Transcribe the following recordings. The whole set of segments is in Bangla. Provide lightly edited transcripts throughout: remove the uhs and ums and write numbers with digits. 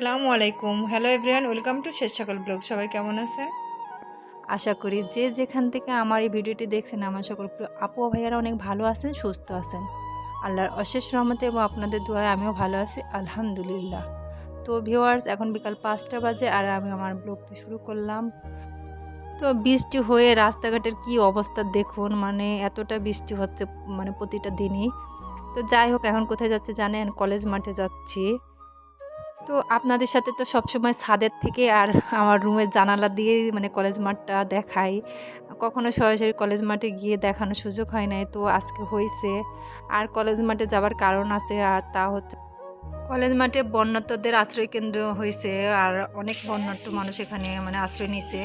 আসসালামু আলাইকুম। হ্যালো এভরিওয়ান, ওয়েলকাম টু শেষ সকাল ব্লগ। সবাই কেমন আছেন? আশা করি যে যেখান থেকে আমার এই ভিডিওটি দেখছেন আমার সকল আপু ও ভাইয়ারা অনেক ভালো আছেন, সুস্থ আছেন। আল্লাহর অশেষ রহমতে এবং আপনাদের দোয়ায় আমিও ভালো আছি, আলহামদুলিল্লাহ। তো ভিউয়ার্স, এখন বিকাল ৫টা বাজে আর আমি আমার ব্লগটি শুরু করলাম। তো বৃষ্টি হয়ে রাস্তাঘাটের কি অবস্থা দেখুন, মানে এতটা বৃষ্টি হচ্ছে মানে প্রতিটা দিনই। তো যাই হোক, এখন কোথায় যাচ্ছি জানেন? কলেজ মাঠে যাচ্ছি। তো আপনাদের সাথে তো সবসময় ছাদের থেকে আর আমার রুমের জানালা দিয়েই মানে কলেজ মাঠটা দেখাই। কখনো সরাসরি কলেজ মাঠে গিয়ে দেখানোর সুযোগ হয় নাই। তো আজকে হইছে। আর কলেজ মাঠে যাবার কারণ আছে, আর তা হচ্ছে কলেজ মাঠে বন্যার্তদের আশ্রয় কেন্দ্র হয়েছে। আর অনেক বন্যার্ত মানুষ এখানে মানে আশ্রয় নিছে।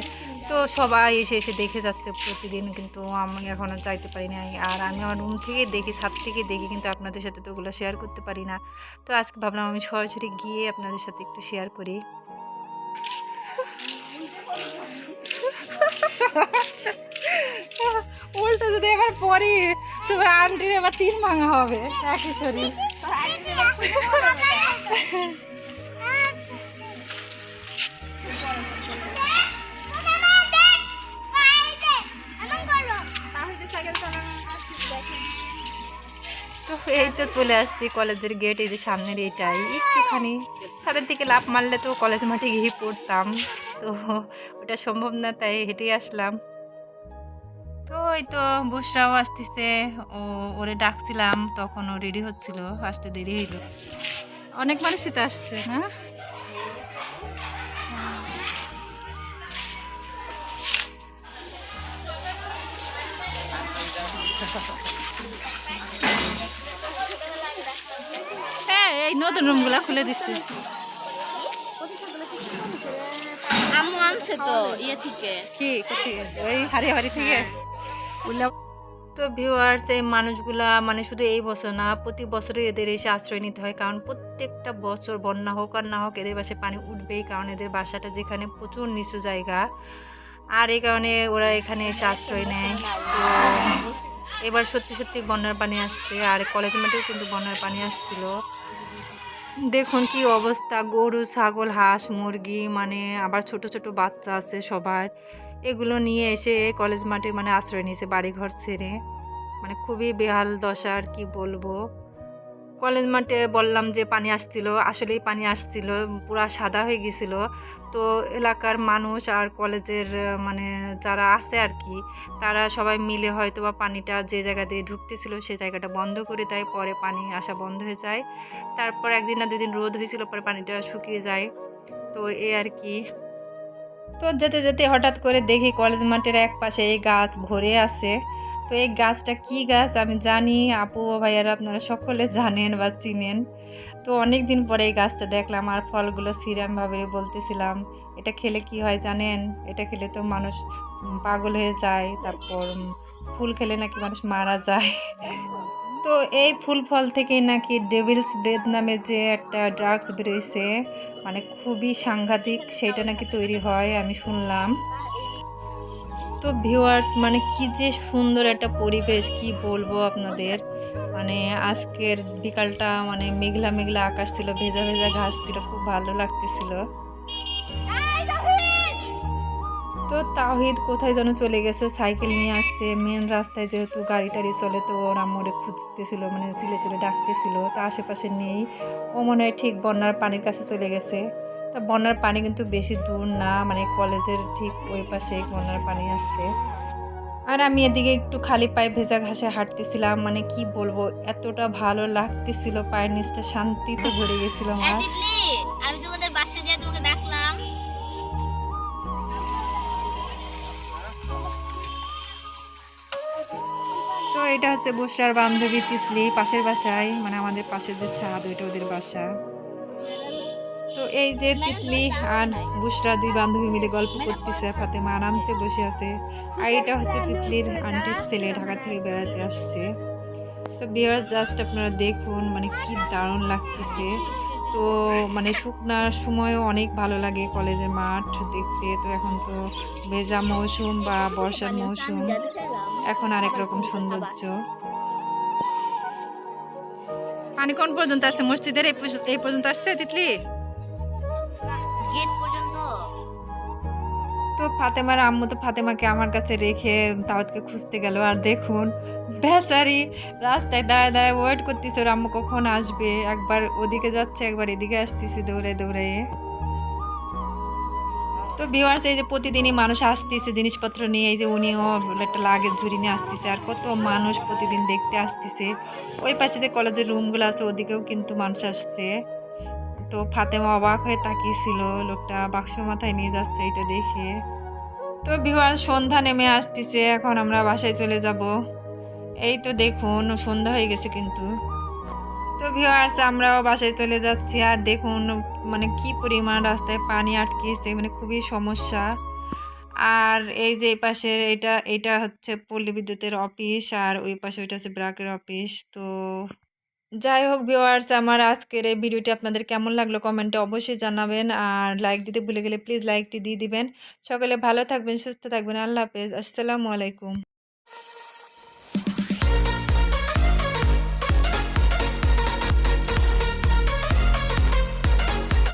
তো সবাই এসে এসে দেখে যাচ্ছে প্রতিদিন, কিন্তু আমি এখনও যাইতে পারি নাই। আর আমি আমার রুম থেকে দেখি, ছাদ থেকে দেখি, কিন্তু আপনাদের সাথে তো ওগুলো শেয়ার করতে পারি না। তো আজকে ভাবলাম আমি সরাসরি গিয়ে আপনাদের সাথে একটু শেয়ার করি। উল্টো যদি এবার পরি, তোমার আন্টির এবার 3 ভাঙা হবে একই শরীর। তো এই তো চলে আসছি কলেজের গেট, এই যে সামনের এইটাই একটুখানি ছাদের থেকে লাফ মারলে তো কলেজ মাঠে গিয়ে পড়তাম। তো ওটা সম্ভব না, তাই হেঁটেই আসলাম। তো এই তো বুসরাও আসতেছে, ও ওরে ডাকছিলাম, তখন ও রেডি হচ্ছিল, আসতে দেরি হইল। অনেক মানুষই তো আসছে না। হ্যাঁ, এই নতুন রুমগুলা খুলে দিচ্ছে। আম্মু আনছে তো ইয়ে থেকে। কি কোথায়? ওই হারিয়াবাড়ি থেকে হ্যাঁ। বললাম। তো ভিউয়ার্স, এই মানুষগুলা মানে শুধু এই বছর না, প্রতি বছরই এদের এসে আশ্রয় নিতে হয়, কারণ প্রত্যেকটা বছর বন্যা হোক আর না হোক এদের বাসায় পানি উঠবেই, কারণ এদের বাসাটা যেখানে প্রচুর নিচু জায়গা। আর এই কারণে ওরা এখানে এসে আশ্রয় নেয়। তো এবার সত্যি সত্যি বন্যার পানি আসছে, আর কলেজ মাঠেও কিন্তু বন্যার পানি আসছিল। দেখুন কি অবস্থা, গরু ছাগল হাঁস মুরগি, মানে আবার ছোট ছোট বাচ্চা আছে সবার। এগুলো নিয়ে এসে কলেজ মাঠে মানে আশ্রয় নিয়েছে বাড়িঘর ছেড়ে। মানে খুবই বেহাল দশা, আর কি বলবো। কলেজ মাঠে বললাম যে পানি আসছিল, আসলেই পানি আসছিল, পুরা সাদা হয়ে গেছিল। তো এলাকার মানুষ আর কলেজের মানে যারা আছে আর কি, তারা সবাই মিলে হয়তো বা পানিটা যে জায়গা দিয়ে ঢুকতেছিল সেই জায়গাটা বন্ধ করে দেয়, পরে পানি আসা বন্ধ হয়ে যায়। তারপর একদিন না দুদিন রোদ হয়েছিল, পরে পানিটা শুকিয়ে যায়। তো এই আর কি। তো যেতে যেতে হঠাৎ করে দেখি কলেজ মাঠের এক পাশে এই গাছ ভরে আছে। তো এই গাছটা কি গাছ আমি জানি, আপু ও ভাইয়ারা আপনারা সকলে জানেন বা চিনেন। তো অনেক দিন পরে এই গাছটা দেখলাম, আর ফলগুলো ছিঁড়ে আমি ভাবে বলতেছিলাম এটা খেলে কি হয় জানেন? এটা খেলে তো মানুষ পাগল হয়ে যায়, তারপর ফুল খেলে নাকি মানুষ মারা যায়। তো এই ফুল ফল থেকেই নাকি ডেভিলস ব্রেথ নামে যে একটা ড্রাগস বেরোইছে, মানে খুবই সাংঘাতিক, সেটা নাকি তৈরি হয় আমি শুনলাম। তো ভিউয়ার্স, মানে কি যে সুন্দর একটা পরিবেশ, কি বলবো আপনাদের। মানে আজকের বিকালটা মানে মেঘলা মেঘলা আকাশ ছিল, ভেজা ভেজা ঘাস ছিল, খুব ভালো লাগতেছিল। তো তাওহিদ কোথায় যেন চলে গেছে, সাইকেল নিয়ে আসছে মেন রাস্তায়, যেহেতু গাড়ি টাড়ি চলে, তো ওরা মোড়ে খুঁজতেছিল, মানে চিলে চিলে ডাকতেছিল, তা আশেপাশে নেই। ও মনে হয় ঠিক বন্যার পানির কাছে চলে গেছে। তা বন্যার পানি কিন্তু বেশি দূর না, মানে কলেজের ঠিক ওই পাশে বন্যার পানি আসছে। আর আমি এদিকে একটু খালি পায়ে ভেজা ঘাসে হাঁটতেছিলাম, মানে কি বলবো, এতটা ভালো লাগতেছিল, পায়ের নিচটা শান্তিতে ভরে গেছিল এই আমার। তিতলি, আমি তোমাদের বাসায় যেয়ে তোমাকে ডাকলাম। তো এটা হচ্ছে বুসরার বান্ধবী তিতলি, পাশের বাসায়, মানে আমাদের পাশে যে ছাদ ওইটা ওদের বাসা। তো এই যে তিতলি আর বুসরা দুই বান্ধবী মিলে গল্প করতেছে, ফাতেমা আরামসে বসে আছে। আর এটা হচ্ছে তিতলির আন্টির ছেলে, ঢাকা থেকে বেড়াতে আসছে। তো বিয়ার জাস্ট আপনারা দেখুন, মানে কি দারুণ লাগতেছে। তো মানে শুকনার সময়ও অনেক ভালো লাগে কলেজের মাঠ দেখতে। তো এখন তো ভেজা মৌসুম বা বর্ষার মৌসুম, এখন আরেক রকম সৌন্দর্য। পানি কোন পর্যন্ত আসছে? মসজিদের এই পর্যন্ত আসছে তিতলি? তো ফাতেমার আম্মু তো ফাতেমাকে আমার কাছে রেখে দাওয়াতকে খুঁজতে গেল। আর দেখুন বেচারি রাস্তায় দাঁড়ায় দাঁড়ায় ওয়েট করতেছে ওর আম্মু কখন আসবে। একবার ওদিকে যাচ্ছে, একবার এদিকে আসতেছে দৌড়ায় দৌড়ায়। তো ভিউয়ার্স, এই যে প্রতিদিনই মানুষ আসতেছে জিনিসপত্র নিয়ে, এই যে উনিও একটা লাগেজ ঝুড়ি নিয়ে আসতেছে, আর কত মানুষ প্রতিদিন দেখতে আসতেছে। ওই পাশে যে কলেজের রুমগুলো আছে ওদিকেও কিন্তু মানুষ আসছে। তো ফাতেমা অবাক হয়ে তাকিয়েছিল, লোকটা বাক্স মাথায় নিয়ে যাচ্ছে এটা দেখে। তো ভিউয়ার্স, সন্ধ্যা নেমে আসতেছে, এখন আমরা বাসায় চলে যাব। এই তো দেখুন সন্ধ্যা হয়ে গেছে কিন্তু। তো ভিউয়ার্স, আমরাও বাসায় চলে যাচ্ছি। আর দেখুন মানে কি পরিমাণ রাস্তায় পানি আটকেছে, মানে খুবই সমস্যা। আর এই যে এই পাশের এটা এটা হচ্ছে পল্লী বিদ্যুতের অফিস, আর ওই পাশে ওইটা হচ্ছে ব্র্যাকের অফিস। তো যাই হোক ভিউয়ার্স, আমার আজকের এই ভিডিওটি আপনাদের কেমন লাগলো কমেন্টে অবশ্যই জানাবেন। আর লাইক দিতে ভুলে গেলে প্লিজ লাইকটি দিয়ে দিবেন। সকলে ভালো থাকবেন, সুস্থ থাকবেন। আল্লাহ হাফেজ, আসসালামু আলাইকুম।